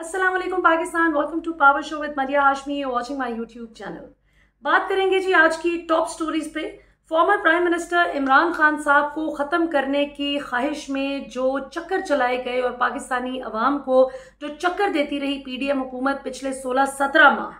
अस्सलाम वालेकुम Pakistan, welcome to power show with Mariya Hashmi, watching my YouTube channel. बात करेंगे जी आज की टॉप स्टोरीज पे। Former prime minister Imran Khan साहब को ख़त्म करने की ख्वाहिश में जो चक्कर चलाए गए और पाकिस्तानी अवाम को जो चक्कर देती रही पीडीएम हुकूमत पिछले 16-17 माह,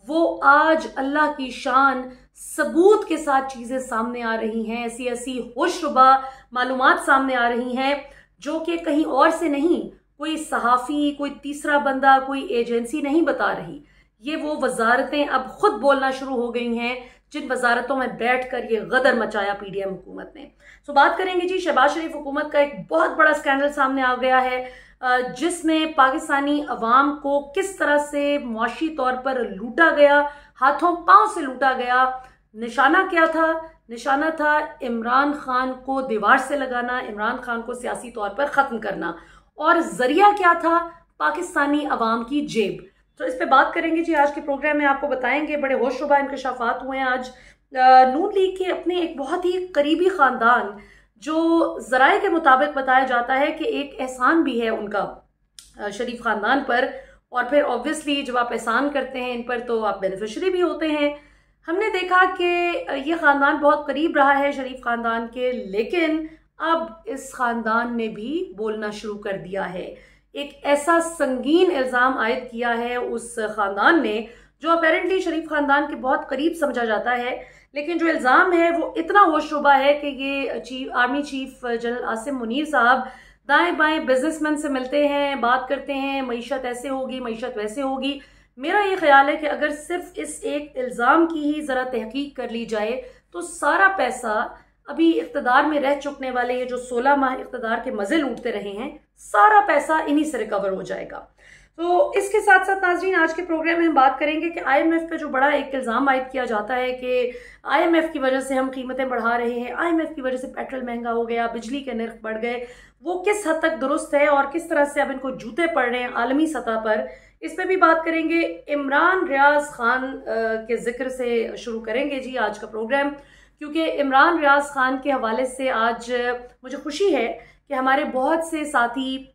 वो आज अल्लाह की शान सबूत के साथ चीज़ें सामने आ रही हैं। ऐसी ऐसी होशरुबा मालूमात सामने आ रही हैं जो कि कहीं और से नहीं, कोई सहाफ़ी, कोई तीसरा बंदा, कोई एजेंसी नहीं बता रही। ये वो वजारतें अब खुद बोलना शुरू हो गई हैं जिन वजारतों में बैठकर ये गदर मचाया पीडीएम हुकूमत ने। सो बात करेंगे जी, शहबाज शरीफ हुकूमत का एक बहुत बड़ा स्कैंडल सामने आ गया है जिसमें पाकिस्तानी अवाम को किस तरह से मुआशी तौर पर लूटा गया, हाथों पांव से लूटा गया। निशाना क्या था? निशाना था इमरान खान को दीवार से लगाना, इमरान खान को सियासी तौर पर ख़त्म करना। और जरिया क्या था? पाकिस्तानी अवाम की जेब। तो इस पे बात करेंगे जी आज के प्रोग्राम में, आपको बताएंगे। बड़े होशरुबा इंकशाफात हुए हैं आज। नून लीग के अपने एक बहुत ही करीबी खानदान, जो जराए के मुताबिक बताया जाता है कि एक एहसान भी है उनका शरीफ खानदान पर, और फिर ऑब्वियसली जब आप एहसान करते हैं इन पर तो आप बेनिफिशरी भी होते हैं। हमने देखा कि ये खानदान बहुत करीब रहा है शरीफ खानदान के, लेकिन अब इस खानदान ने भी बोलना शुरू कर दिया है। एक ऐसा संगीन इल्ज़ाम आयद किया है उस खानदान ने जो अपेरेंटली शरीफ खानदान के बहुत करीब समझा जाता है, लेकिन जो इल्ज़ाम है वो इतना होशरुबा है कि ये army chief general Asim Munir साहब दाएं बाएं बिजनेसमैन से मिलते हैं, बात करते हैं, मईशत ऐसे होगी, मईशत वैसे होगी। मेरा ये ख्याल है कि अगर सिर्फ इस एक इल्ज़ाम की ही ज़रा तहकीक कर ली जाए तो सारा पैसा अभी इक़्तिदार में रह चुकने वाले ये जो 16 माह इक़्तिदार के मज़े लूटते रहे हैं, सारा पैसा इन्हीं से रिकवर हो जाएगा। तो इसके साथ साथ नाज़रीन, आज के प्रोग्राम में हम बात करेंगे कि आईएमएफ पे जो बड़ा एक इल्ज़ाम आयद किया जाता है कि आईएमएफ की वजह से हम कीमतें बढ़ा रहे हैं, आईएमएफ की वजह से पेट्रोल महंगा हो गया, बिजली के नर्ख बढ़ गए, वो किस हद तक दुरुस्त है और किस तरह से अब इनको जूते पड़ रहे हैं आलमी सतह पर। इस पर भी बात करेंगे। इमरान रियाज खान के जिक्र से शुरू करेंगे जी आज का प्रोग्राम, क्योंकि इमरान रियाज खान के हवाले से आज मुझे खुशी है कि हमारे बहुत से साथी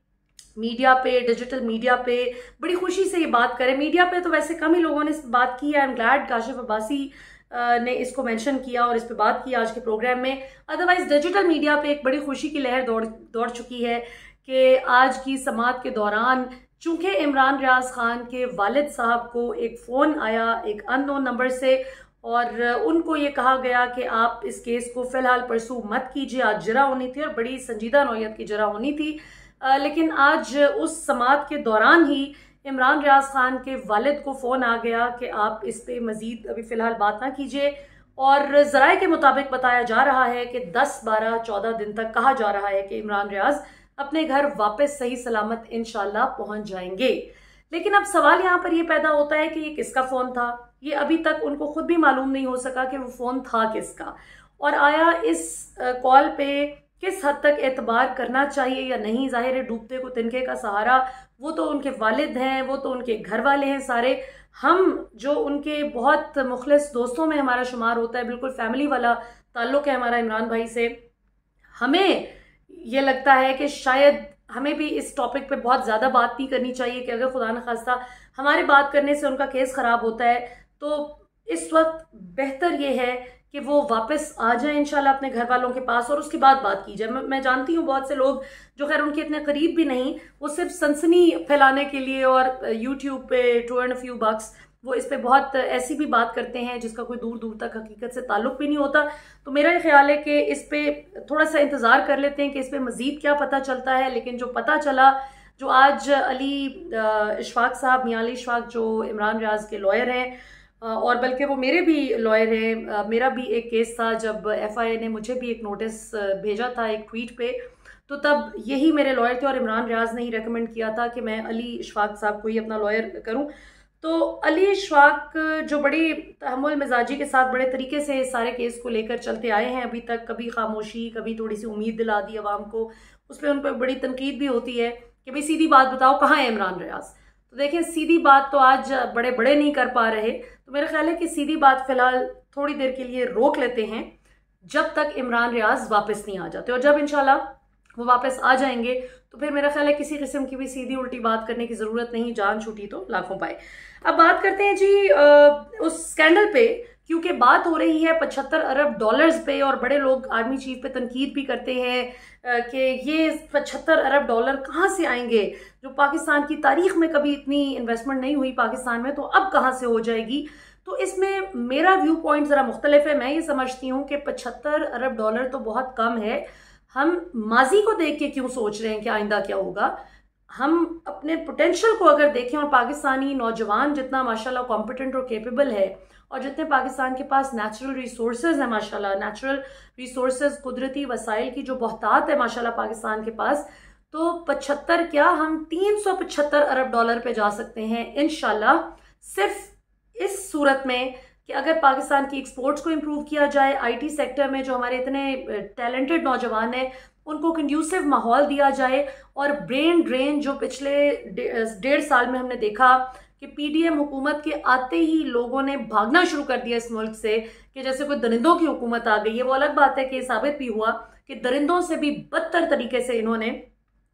मीडिया पे, डिजिटल मीडिया पे बड़ी खुशी से ये बात करें। मीडिया पे तो वैसे कम ही लोगों ने इस बात की है। I am glad Kashif Abbasi ने इसको मेंशन किया और इस पे बात की आज के प्रोग्राम में। अदरवाइज डिजिटल मीडिया पे एक बड़ी खुशी की लहर दौड़ चुकी है कि आज की समात के दौरान चूंकि इमरान रियाज खान के वालिद साहब को एक फ़ोन आया एक अननोन नंबर से, और उनको ये कहा गया कि आप इस केस को फ़िलहाल परसू मत कीजिए। आज जरा होनी थी और बड़ी संजीदा नौयत की जरा होनी थी, लेकिन आज उस समात के दौरान ही इमरान रियाज खान के वालिद को फ़ोन आ गया कि आप इस पे मज़ीद अभी फ़िलहाल बात ना कीजिए। और ज़राए के मुताबिक बताया जा रहा है कि 10, 12, 14 दिन तक कहा जा रहा है कि इमरान रियाज अपने घर वापस सही सलामत इंशाल्लाह पहुंच जाएंगे। लेकिन अब सवाल यहाँ पर यह पैदा होता है कि ये किसका फ़ोन था। ये अभी तक उनको खुद भी मालूम नहीं हो सका कि वो फ़ोन था किसका, और आया इस कॉल पे किस हद तक एतबार करना चाहिए या नहीं। ज़ाहिर है डूबते को तिनके का सहारा, वो तो उनके वालिद हैं, वो तो उनके घर वाले हैं सारे। हम जो उनके बहुत मुखलिस दोस्तों में हमारा शुमार होता है, बिल्कुल फैमिली वाला ताल्लुक़ है हमारा इमरान भाई से। हमें ये लगता है कि शायद हमें भी इस टॉपिक पे बहुत ज़्यादा बात नहीं करनी चाहिए कि अगर खुदा न खास्ता हमारे बात करने से उनका केस ख़राब होता है तो इस वक्त बेहतर ये है कि वो वापस आ जाए इंशाल्लाह अपने घर वालों के पास और उसके बाद बात की जाए। मैं जानती हूँ बहुत से लोग जो खैर उनके इतने करीब भी नहीं, वो सिर्फ सनसनी फैलाने के लिए और यूट्यूब पे टू अर्न अ फ्यू बक्स वो इस पे बहुत ऐसी भी बात करते हैं जिसका कोई दूर दूर तक हकीकत से ताल्लुक भी नहीं होता। तो मेरा ये ख्याल है कि इस पे थोड़ा सा इंतज़ार कर लेते हैं कि इस पे मज़ीद क्या पता चलता है। लेकिन जो पता चला, जो आज अली इशफाक साहब, मियां अली इशफाक, जो इमरान रियाज के लॉयर हैं और बल्कि वो मेरे भी लॉयर हैं, मेरा भी एक केस था जब FIA ने मुझे भी एक नोटिस भेजा था एक ट्वीट पे, तो तब यही मेरे लॉयर थे और इमरान रियाज ने ही रेकमेंड किया था कि मैं अली इशफाक साहब को ही अपना लॉयर करूं। तो अली इशफाक जो बड़ी तहम्मुल मिजाजी के साथ बड़े तरीके से सारे केस को लेकर चलते आए हैं अभी तक, कभी खामोशी, कभी थोड़ी सी उम्मीद दिला दी आवाम को, उस पर उन पर बड़ी तनकीद भी होती है कि भाई सीधी बात बताओ कहाँ है इमरान रियाज। तो देखें, सीधी बात तो आज बड़े बड़े नहीं कर पा रहे, तो मेरा ख्याल है कि सीधी बात फिलहाल थोड़ी देर के लिए रोक लेते हैं जब तक इमरान रियाज वापस नहीं आ जाते, और जब इंशाल्लाह वो वापस आ जाएंगे, तो फिर मेरा ख्याल है किसी किस्म की भी सीधी उल्टी बात करने की ज़रूरत नहीं, जान छूटी तो लाखों पाए। अब बात करते हैं जी उस स्कैंडल पे, क्योंकि बात हो रही है 75 अरब डॉलर्स पे, और बड़े लोग आर्मी चीफ पे तनकीद भी करते हैं कि ये 75 अरब डॉलर कहाँ से आएंगे, जो पाकिस्तान की तारीख में कभी इतनी इन्वेस्टमेंट नहीं हुई पाकिस्तान में, तो अब कहाँ से हो जाएगी। तो इसमें मेरा व्यू पॉइंट ज़रा मुख्तलिफ है। मैं ये समझती हूँ कि 75 अरब डॉलर तो बहुत कम है। हम माजी को देख के क्यों सोच रहे हैं कि आइंदा क्या होगा। हम अपने पोटेंशियल को अगर देखें, और पाकिस्तानी नौजवान जितना माशाल्लाह कॉम्पिटेंट और केपेबल है, और जितने पाकिस्तान के पास नेचुरल रिसोर्सेज है माशाल्लाह, नेचुरल रिसोर्सेज कुदरती वसाइल की जो बहुतात है माशाल्लाह पाकिस्तान के पास, तो 75 क्या, हम 375 अरब डॉलर पे जा सकते हैं इंशाल्लाह, सिर्फ इस सूरत में कि अगर पाकिस्तान की एक्सपोर्ट्स को इम्प्रूव किया जाए, आईटी सेक्टर में जो हमारे इतने टैलेंटेड नौजवान हैं उनको कंड्यूसिव माहौल दिया जाए, और ब्रेन ड्रेन जो पिछले 1.5 साल में हमने देखा कि पीडीएम हुकूमत के आते ही लोगों ने भागना शुरू कर दिया इस मुल्क से, कि जैसे कोई दरिंदों की हुकूमत आ गई है। वो अलग बात है कि साबित भी हुआ कि दरिंदों से भी बदतर तरीके से इन्होंने,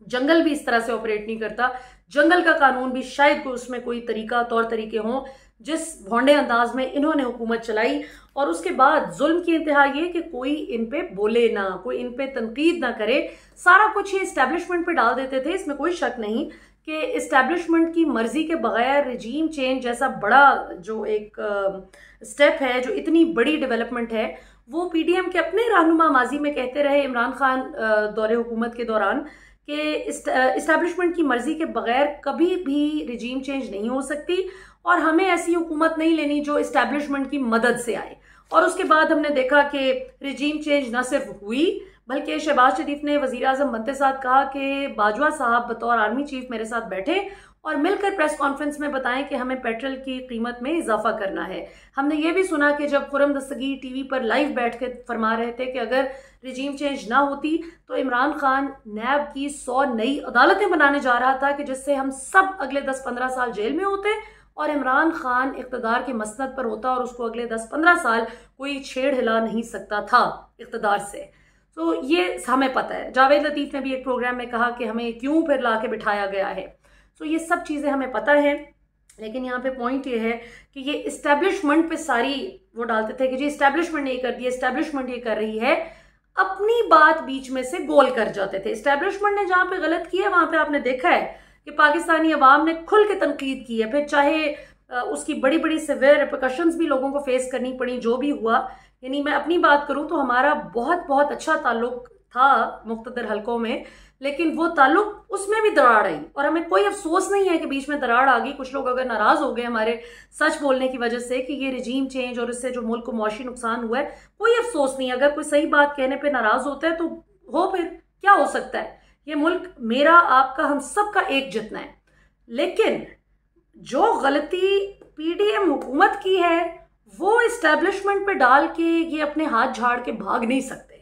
जंगल भी इस तरह से ऑपरेट नहीं करता, जंगल का कानून भी शायद कोई उसमें कोई तरीका तौर तरीके हों, जिस भोंडे अंदाज में इन्होंने हुकूमत चलाई। और उसके बाद जुल्म की इंतहा ये कि कोई इन पे बोले ना, कोई इन पे तनकीद ना करे, सारा कुछ ये इस्टेब्लिशमेंट पे डाल देते थे। इसमें कोई शक नहीं कि इस्टेब्लिशमेंट की मर्जी के बगैर रिजीम चेंज जैसा बड़ा जो एक स्टेप है, जो इतनी बड़ी डेवलपमेंट है, वो पीडीएम के अपने रहनुमा माजी में कहते रहे इमरान खान दौरे हुकूमत के दौरान कि इस्टेब्लिशमेंट की मर्जी के बगैर कभी भी रिजीम चेंज नहीं हो सकती, और हमें ऐसी हुकूमत नहीं लेनी जो इस्टेब्लिशमेंट की मदद से आए। और उसके बाद हमने देखा कि रिजीम चेंज न सिर्फ हुई, बल्कि शहबाज शरीफ ने वजीर आजम बनते साथ कहा कि बाजवा साहब बतौर आर्मी चीफ मेरे साथ बैठे और मिलकर प्रेस कॉन्फ्रेंस में बताएं कि हमें पेट्रोल की कीमत में इजाफा करना है। हमने ये भी सुना कि जब खुर्रम दस्तगीर टीवी पर लाइव बैठ के फरमा रहे थे कि अगर रिजीम चेंज ना होती तो इमरान खान नैब की 100 नई अदालतें बनाने जा रहा था कि जिससे हम सब अगले 10-15 साल जेल में होते, और इमरान खान इख्तदार के मसनद पर होता, और उसको अगले 10-15 साल कोई छेड़ हिला नहीं सकता था इख्तदार से। तो ये हमें पता है। जावेद लतीफ ने भी एक प्रोग्राम में कहा कि हमें क्यों फिर ला के बिठाया गया है। तो ये सब चीज़ें हमें पता है, लेकिन यहाँ पे पॉइंट ये है कि ये इस्टेब्लिशमेंट पे सारी वो डालते थे कि जी इस्टेब्लिशमेंट ये कर दिया, इस्टेब्लिशमेंट ये कर रही है, अपनी बात बीच में से गोल कर जाते थे। इस्टेब्लिशमेंट ने जहाँ पे गलत किया वहां पे आपने देखा है कि पाकिस्तानी अवाम ने खुल के तनकीद की है, फिर चाहे उसकी बड़ी बड़ी सिवियर रिपरकशंस भी लोगों को फेस करनी पड़ी, जो भी हुआ। यानी मैं अपनी बात करूं तो हमारा बहुत बहुत अच्छा ताल्लुक था मुख्तदर हलकों में, लेकिन वो ताल्लुक उसमें भी दरार आई, और हमें कोई अफसोस नहीं है कि बीच में दरार आ गई। कुछ लोग अगर नाराज हो गए हमारे सच बोलने की वजह से कि ये रिजीम चेंज और इससे जो मुल्क को मौशी नुकसान हुआ है, कोई अफसोस नहीं। अगर कोई सही बात कहने पे नाराज होता है तो हो, फिर क्या हो सकता है। ये मुल्क मेरा, आपका, हम सब का एक जितना है। लेकिन जो गलती पीडीएम हुकूमत की है वो इस्टेब्लिशमेंट पे डाल के ये अपने हाथ झाड़ के भाग नहीं सकते।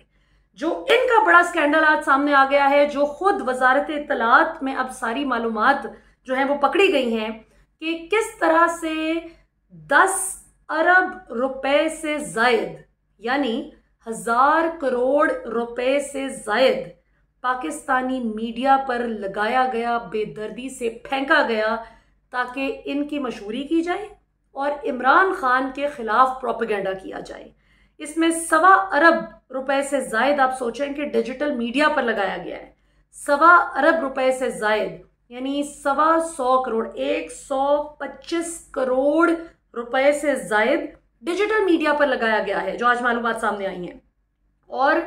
जो इनका बड़ा स्कैंडल आज सामने आ गया है, जो खुद वजारत इत्तलात में अब सारी मालूमात जो है वो पकड़ी गई हैं कि किस तरह से 10 अरब रुपए से जायद, यानी 1000 करोड़ रुपए से जायद पाकिस्तानी मीडिया पर लगाया गया, बेदर्दी से फेंका गया ताकि इनकी मशहूरी की जाए और इमरान खान के खिलाफ प्रोपेगेंडा किया जाए। इसमें 1.25 अरब रुपए से जायद आप सोचें कि डिजिटल मीडिया पर लगाया गया है। 1.25 अरब रुपए से जायद यानी 125 करोड़, 125 करोड़ रुपए से जायद डिजिटल मीडिया पर लगाया गया है, जो आज मालूमात सामने आई हैं। और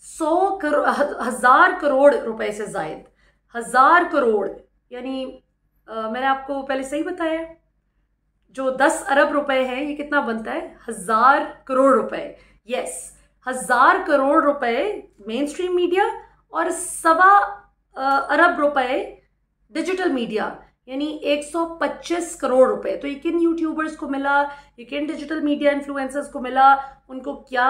1000 करोड़ रुपए से जायद, 1000 करोड़ यानी मैंने आपको पहले सही बताया, जो 10 अरब रुपए है ये कितना बनता है, 1000 करोड़ रुपए। यस, 1000 करोड़ रुपए मेन स्ट्रीम मीडिया और 1.25 अरब रुपए डिजिटल मीडिया, यानी 125 करोड़ रुपए। तो ये किन यूट्यूबर्स को मिला, ये किन डिजिटल मीडिया इन्फ्लुएंसर्स को मिला, उनको क्या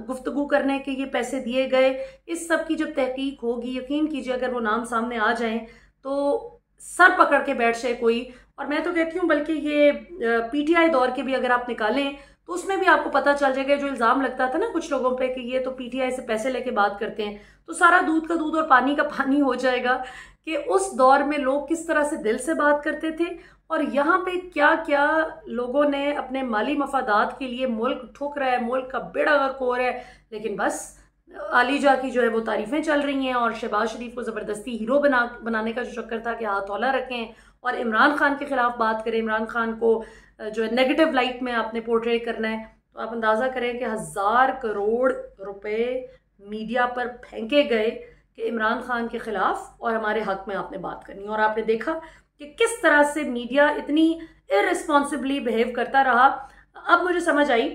गुफ्तगू करने के ये पैसे दिए गए, इस सब की जब तहकीक होगी, यकीन कीजिए अगर वो नाम सामने आ जाएं तो सर पकड़ के बैठ जाए कोई। और मैं तो कहती हूँ बल्कि ये पीटीआई दौर के भी अगर आप निकालें तो उसमें भी आपको पता चल जाएगा। जो इल्ज़ाम लगता था ना कुछ लोगों पे कि ये तो पीटीआई से पैसे लेके बात करते हैं, तो सारा दूध का दूध और पानी का पानी हो जाएगा कि उस दौर में लोग किस तरह से दिल से बात करते थे और यहाँ पे क्या क्या लोगों ने अपने माली मफादात के लिए मुल्क ठुक रहा है, मुल्क का बेड़ा गर्क हो रहा है, लेकिन बस आलिजा की जो है वो तारीफें चल रही हैं और शहबाज शरीफ को ज़बरदस्ती हीरो बनाने का जो चक्कर था कि हथौला रखें और इमरान खान के खिलाफ बात करें, इमरान खान को जो है नेगेटिव लाइट में आपने पोर्ट्रे करना है। तो आप अंदाज़ा करें कि 1000 करोड़ रुपए मीडिया पर फेंके गए कि इमरान खान के खिलाफ और हमारे हक में आपने बात करनी। और आपने देखा कि किस तरह से मीडिया इतनी इररिस्पॉन्सिबली बिहेव करता रहा। अब मुझे समझ आई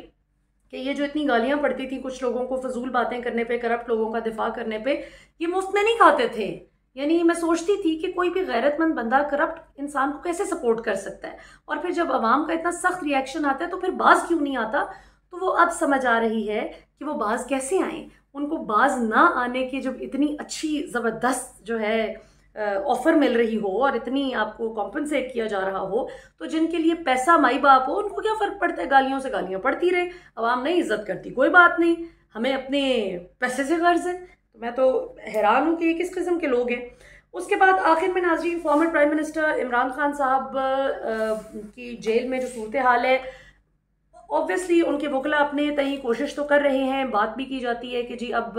कि ये जो इतनी गालियां पड़ती थी कुछ लोगों को फजूल बातें करने पे, करप्ट लोगों का दिफा करने पे, ये मुफ्त में नहीं खाते थे। यानी मैं सोचती थी कि कोई भी गैरतमंद बंदा करप्ट इंसान को कैसे सपोर्ट कर सकता है, और फिर जब आवाम का इतना सख्त रिएक्शन आता है तो फिर बाज क्यों नहीं आता। तो वो अब समझ आ रही है कि वो बाज कैसे आए। उनको बाज ना आने की जब इतनी अच्छी ज़बरदस्त जो है ऑफर मिल रही हो और इतनी आपको कॉम्पनसेट किया जा रहा हो, तो जिनके लिए पैसा माई बाप हो उनको क्या फ़र्क पड़ता है, गालियों से गालियाँ पड़ती रहे, आवाम नहीं इज्जत करती कोई बात नहीं, हमें अपने पैसे से गर्ज है। तो मैं तो हैरान हूँ कि ये किस किस्म के लोग हैं। उसके बाद आखिर में नाज़रीन, farmer prime minister Imran Khan साहब की जेल में जो सूरत हाल है, ऑब्वियसली उनके वकला अपने तय कोशिश तो कर रहे हैं, बात भी की जाती है कि जी अब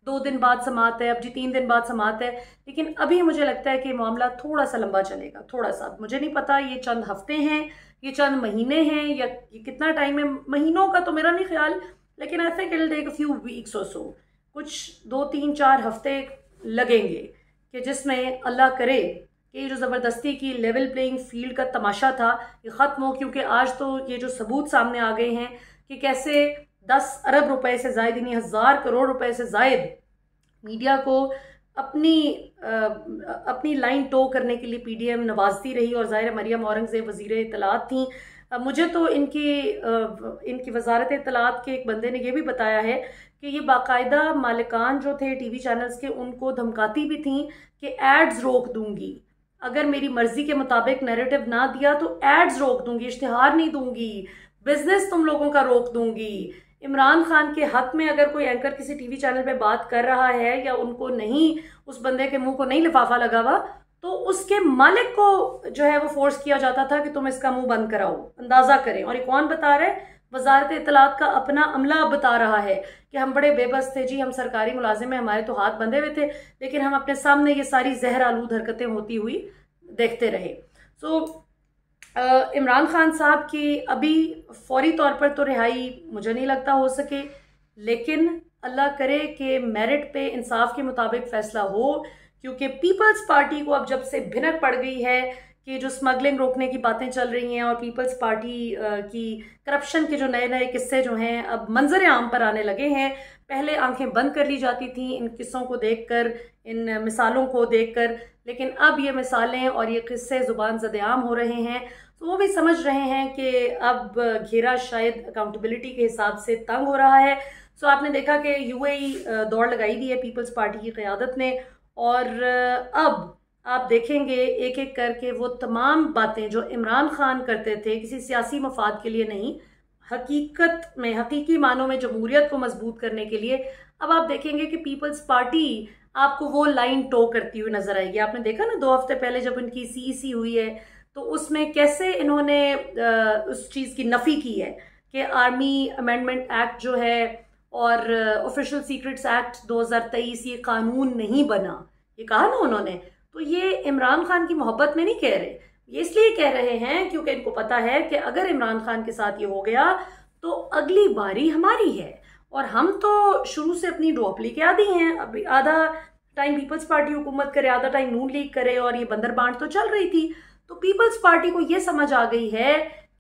2 दिन बाद समात है, अब जी 3 दिन बाद समात है, लेकिन अभी मुझे लगता है कि मामला थोड़ा सा लंबा चलेगा, थोड़ा सा। मुझे नहीं पता ये चंद हफ्ते हैं, ये चंद महीने हैं, या ये कितना टाइम है। महीनों का तो मेरा नहीं ख्याल, लेकिन I think it will take a few weeks or so, कुछ 2-3-4 हफ्ते लगेंगे कि जिसमें अल्लाह करे कि जो ज़बरदस्ती की लेवल प्लेइंग फील्ड का तमाशा था ये ख़त्म हो। क्योंकि आज तो ये जो सबूत सामने आ गए हैं कि कैसे 10 अरब रुपए से ज़ायद, यानी 1000 करोड़ रुपए से ज़ायद मीडिया को अपनी लाइन टो करने के लिए पीडीएम नवाजती रही। और ज़ाहिर मरियम औरंगज़ेब वज़ीर इत्तलात थी। मुझे तो इनकी वजारत इत्तलात के एक बंदे ने यह भी बताया है कि ये बाकायदा मालिकान जो थे टीवी चैनल्स के, उनको धमकाती भी थी कि एड्स रोक दूंगी, अगर मेरी मर्जी के मुताबिक नैरेटिव ना दिया तो एड्स रोक दूंगी, इश्तिहार नहीं दूंगी, बिजनेस तुम लोगों का रोक दूंगी। इमरान खान के हक में अगर कोई एंकर किसी टीवी चैनल पे बात कर रहा है या उनको नहीं, उस बंदे के मुंह को नहीं लिफाफा लगा हुआ, तो उसके मालिक को जो है वो फोर्स किया जाता था कि तुम इसका मुंह बंद कराओ। अंदाजा करें। और ये कौन बता रहा है? वजारत इत्तलात का अपना अमला बता रहा है कि हम बड़े बेबस थे जी, हम सरकारी मुलाजिम हैं, हमारे तो हाथ बंधे हुए थे, लेकिन हम अपने सामने ये सारी जहर आलूद हरकतें होती हुई देखते रहे। इमरान खान साहब की अभी फौरी तौर पर तो रिहाई मुझे नहीं लगता हो सके, लेकिन अल्लाह करे कि मेरिट पे इंसाफ के मुताबिक फैसला हो। क्योंकि पीपल्स पार्टी को अब जब से भिनक पड़ गई है कि जो स्मगलिंग रोकने की बातें चल रही हैं और पीपल्स पार्टी की करप्शन के जो नए नए किस्से जो हैं अब मंजर आम पर आने लगे हैं। पहले आंखें बंद कर ली जाती थी इन किस्सों को देखकर, इन मिसालों को देखकर, लेकिन अब ये मिसालें और ये किस्से ज़ुबान ज़द-ए-आम हो रहे हैं। तो वो भी समझ रहे हैं कि अब घेरा शायद अकाउंटेबिलिटी के हिसाब से तंग हो रहा है। सो आपने देखा कि यूएई दौड़ लगाई दी है पीपल्स पार्टी की क़यादत ने, और अब आप देखेंगे एक एक करके वो तमाम बातें जो इमरान खान करते थे किसी सियासी मफाद के लिए नहीं, हकीकत में हकीकी मानों में जमहूरियत को मजबूत करने के लिए, अब आप देखेंगे कि पीपल्स पार्टी आपको वो लाइन टो करती हुई नजर आएगी। आपने देखा ना 2 हफ्ते पहले जब उनकी सीईसी हुई है तो उसमें कैसे इन्होंने उस चीज़ की नफ़ी की है कि आर्मी अमेंडमेंट एक्ट जो है और ऑफिशियल सीक्रेट्स एक्ट 2023 ये कानून नहीं बना, ये कहा ना उन्होंने। तो ये इमरान खान की मोहब्बत में नहीं कह रहे, ये इसलिए कह रहे हैं क्योंकि इनको पता है कि अगर इमरान खान के साथ ये हो गया तो अगली बारी हमारी है, और हम तो शुरू से अपनी डुओपली के आदी हैं। अभी आधा टाइम पीपल्स पार्टी हुकूमत करे, आधा टाइम नून लीग करे, और ये बंदर बांट तो चल रही थी। तो पीपल्स पार्टी को ये समझ आ गई है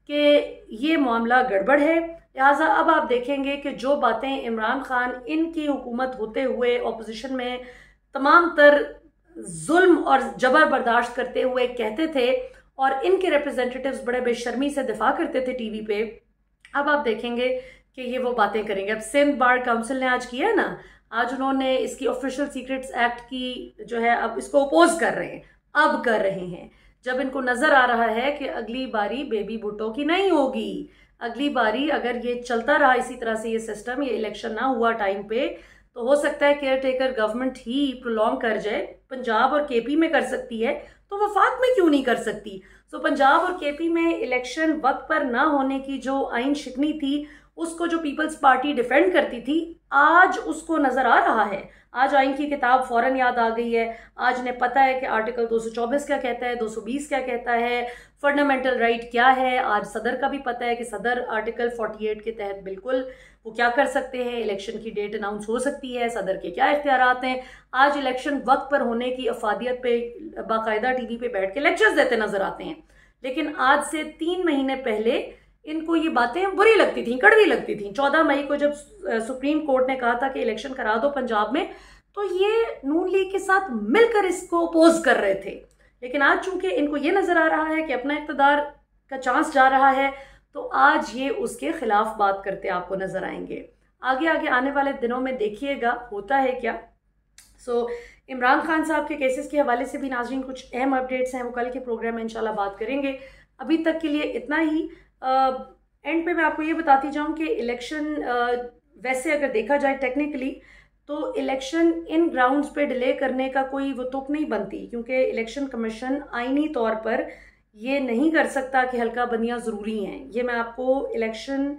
कि ये मामला गड़बड़ है। लिहाजा अब आप देखेंगे कि जो बातें इमरान खान इनकी हुकूमत होते हुए ऑपोजिशन में तमाम तर जुल्म और जबर बर्दाश्त करते हुए कहते थे और इनके रिप्रेजेंटेटिव्स बड़े बेशर्मी से दिफा करते थे टीवी पे, अब आप देखेंगे कि ये वो बातें करेंगे। अब सिंध बार काउंसिल ने आज किया ना, आज उन्होंने इसकी ऑफिशियल सीक्रेट्स एक्ट की जो है अब इसको अपोज कर रहे हैं, अब कर रहे हैं जब इनको नजर आ रहा है कि अगली बारी बेबी भुट्टो की नहीं होगी, अगली बारी अगर ये चलता रहा इसी तरह से, ये सिस्टम, ये इलेक्शन ना हुआ टाइम पे, तो हो सकता है केयर टेकर गवर्नमेंट ही प्रोलॉन्ग कर जाए। पंजाब और केपी में कर सकती है तो वफाक में क्यों नहीं कर सकती? सो पंजाब और केपी में इलेक्शन वक्त पर ना होने की जो आइन शिकनी थी, उसको जो पीपल्स पार्टी डिफेंड करती थी, आज उसको नजर आ रहा है। आज आइन की किताब फौरन याद आ गई है। आज ने पता है कि आर्टिकल 224 क्या कहता है, 220 क्या कहता है, फंडामेंटल राइट क्या है। आज सदर का भी पता है कि सदर आर्टिकल 48 के तहत बिल्कुल वो क्या कर सकते हैं, इलेक्शन की डेट अनाउंस हो सकती है, सदर के क्या इख्तियारात हैं। आज इलेक्शन वक्त पर होने की अफादियत पे बाकायदा टीवी पे बैठ के लेक्चर्स देते नजर आते हैं। लेकिन आज से 3 महीने पहले इनको ये बातें बुरी लगती थी, कड़वी लगती थी। 14 मई को जब सुप्रीम कोर्ट ने कहा था कि इलेक्शन करा दो पंजाब में, तो ये नून लीग के साथ मिलकर इसको अपोज कर रहे थे। लेकिन आज चूंकि इनको ये नजर आ रहा है कि अपना इक़्तिदार का चांस जा रहा है, तो आज ये उसके खिलाफ बात करते आपको नजर आएंगे। आगे आगे आने वाले दिनों में देखिएगा होता है क्या। इमरान खान साहब के केसेस के हवाले से भी नाज़रीन कुछ अहम अपडेट्स हैं, वो कल के प्रोग्राम में इंशाल्लाह बात करेंगे। अभी तक के लिए इतना ही। एंड पे मैं आपको ये बताती जाऊं कि इलेक्शन वैसे अगर देखा जाए टेक्निकली, तो इलेक्शन इन ग्राउंड्स पे डिले करने का कोई वो तुक नहीं बनती, क्योंकि इलेक्शन कमीशन आईनी तौर पर ये नहीं कर सकता कि हल्का बंदियाँ ज़रूरी हैं। ये मैं आपको इलेक्शन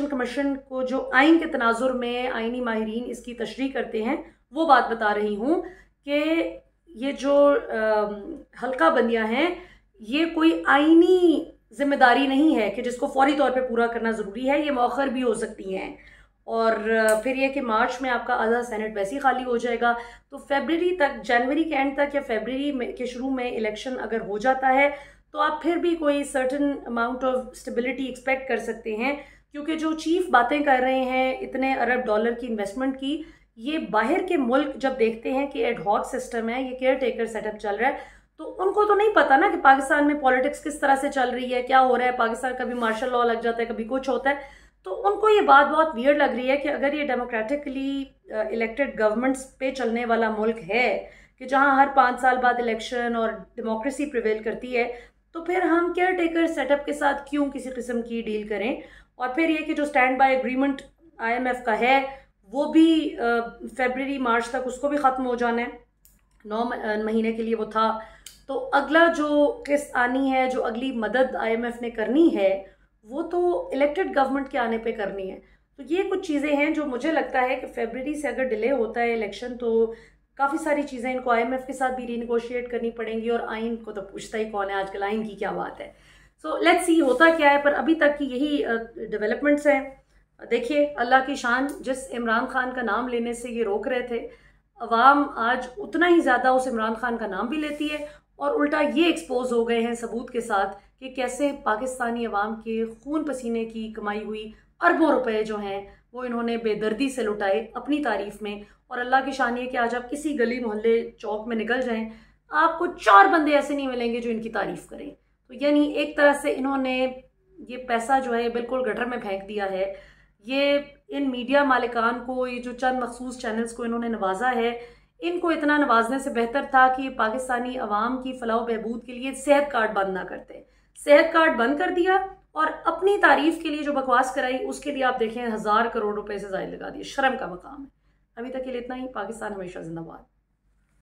कमीशन को जो आइन के तनाजुर में आइनी माहिरीन इसकी तशरीह करते हैं वो बात बता रही हूँ कि ये जो हल्का बंदियाँ हैं, ये कोई आइनी जिम्मेदारी नहीं है कि जिसको फौरी तौर पे पूरा करना ज़रूरी है। ये मौखर भी हो सकती हैं। और फिर ये कि मार्च में आपका आधा सेनेट वैसे ही खाली हो जाएगा, तो फरवरी तक, जनवरी के एंड तक या फरवरी के शुरू में इलेक्शन अगर हो जाता है, तो आप फिर भी कोई certain amount of stability expect कर सकते हैं। क्योंकि जो चीफ बातें कर रहे हैं इतने अरब डॉलर की इन्वेस्टमेंट की, ये बाहर के मुल्क जब देखते हैं कि एडहॉक सिस्टम है, ये केयर टेकर सेटअप चल रहा है, तो उनको तो नहीं पता ना कि पाकिस्तान में पॉलिटिक्स किस तरह से चल रही है, क्या हो रहा है। पाकिस्तान कभी मार्शल लॉ लग जाता है, कभी कुछ होता है। तो उनको ये बात बहुत वियर्ड लग रही है कि अगर ये डेमोक्रेटिकली इलेक्टेड गवर्नमेंट्स पे चलने वाला मुल्क है, कि जहां हर 5 साल बाद इलेक्शन और डेमोक्रेसी प्रिवेल करती है, तो फिर हम केयर टेकर सेटअप के साथ क्यों किसी किस्म की डील करें। और फिर ये कि जो स्टैंड बाय एग्रीमेंट IMF का है, वो भी फरवरी मार्च तक उसको भी ख़त्म हो जाना है। 9 महीने के लिए वो था। तो अगला जो किस्त आनी है, जो अगली मदद IMF ने करनी है, वो तो इलेक्टेड गवर्नमेंट के आने पे करनी है। तो ये कुछ चीज़ें हैं जो मुझे लगता है कि फरवरी से अगर डिले होता है इलेक्शन, तो काफ़ी सारी चीज़ें इनको IMF के साथ भी रीनेगोशिएट करनी पड़ेंगी। और आइन को तो पूछता ही कौन है, आजकल आइन की क्या बात है। सो लेट्स सी होता क्या है। पर अभी तक की यही डेवलपमेंट्स हैं। देखिए अल्लाह की शान, जिस इमरान खान का नाम लेने से ये रोक रहे थे, अवाम आज उतना ही ज़्यादा उस इमरान खान का नाम भी लेती है। और उल्टा ये एक्सपोज हो गए हैं सबूत के साथ कि कैसे पाकिस्तानी अवाम के खून पसीने की कमाई हुई अरबों रुपए जो हैं वो इन्होंने बेदर्दी से लुटाए अपनी तारीफ में। और अल्लाह की शान ये कि आज आप किसी गली मोहल्ले चौक में निकल जाएं, आपको 4 बंदे ऐसे नहीं मिलेंगे जो इनकी तारीफ करें। तो यानी एक तरह से इन्होंने ये पैसा जो है बिल्कुल गटर में फेंक दिया है। ये इन मीडिया मालिकान को, ये जो चंद मखसूस चैनल्स को इन्होंने नवाजा है, इनको इतना नवाजने से बेहतर था कि पाकिस्तानी अवाम की फलाह बहबूद के लिए सेहत कार्ड बंद ना करते। सेहत कार्ड बंद कर दिया और अपनी तारीफ के लिए जो बकवास कराई, उसके लिए आप देखें 1000 करोड़ रुपए से ज़ायद लगा दिए। शर्म का मकाम है। अभी तक के लिए इतना ही। पाकिस्तान हमेशा जिंदाबाद।